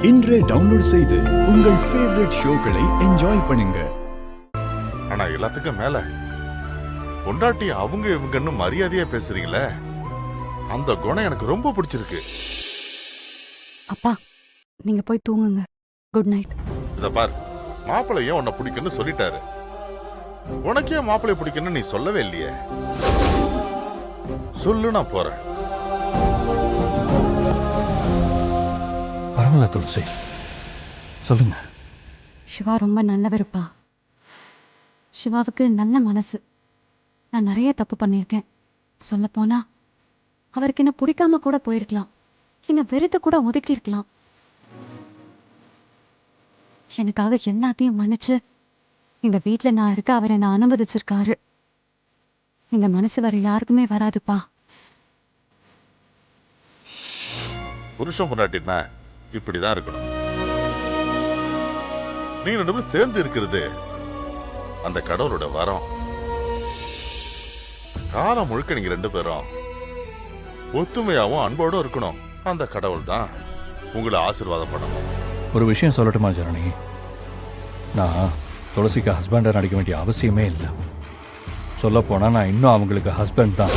இன்றே டவுன்லோட் செய்து உங்கள் ஃபேவரட் ஷோக்களை என்ஜாய் பண்ணுங்க. ஆனா எல்லாத்துக்கும் மேல பொண்டாட்டி அவங்க இவங்கன்னு மரியாதையா பேசுறீங்களே, அந்த குணம் எனக்கு ரொம்ப பிடிச்சிருக்கு. அப்பா, நீங்க போய் தூங்குங்க. Good night. இத பார், மாப்பிள்ளை ஏன் உன்னை பிடிக்குன்னு சொல்லிட்டாரு. உனக்கே மாப்பிள்ளை பிடிக்குன்னு நீ சொல்லவே இல்லையே. சொல்லு, நான் போறேன். பரவாயில்ல துளசி, சொல்லுங்க. சிவா ரொம்ப நல்லவருப்பா. சிவாவுக்கு நல்ல மனசு. நான் நிறைய தப்பு பண்ணியிருக்கேன். சொல்லப்போனா அவருக்கு என்ன பிடிக்காம கூட போயிருக்கலாம், என்ன வெறுத்து கூட ஒதுக்கி இருக்கலாம். எனக்காக எல்லாத்தையும் மன்னிச்சு இந்த வீட்டில் நான் இருக்க அவரை நான் அனுமதிச்சிருக்காரு. இந்த மனசு வர யாருக்குமே வராதுப்பா. புருஷன் பொண்டாட்டினா இப்படிதான் இருக்கணும். நீங்க ரெண்டு பேரும் சேர்ந்து இருக்கிறது அந்த கடவுளோட வரம். காலம் முழுக்க நீங்க ரெண்டு பேரும் ஒத்துமையாவும் அன்போடும் இருக்கணும். அந்த கடவுள் தான் உங்களை ஆசீர்வாதம் பண்ணணும். ஒரு விஷயம் சொல்லட்டுமா ஜனனி? நான் துளசிக்கு ஹஸ்பண்டாக நடிக்க வேண்டிய அவசியமே இல்லை. சொல்லப்போனால் நான் இன்னும் அவங்களுக்கு ஹஸ்பண்ட் தான்.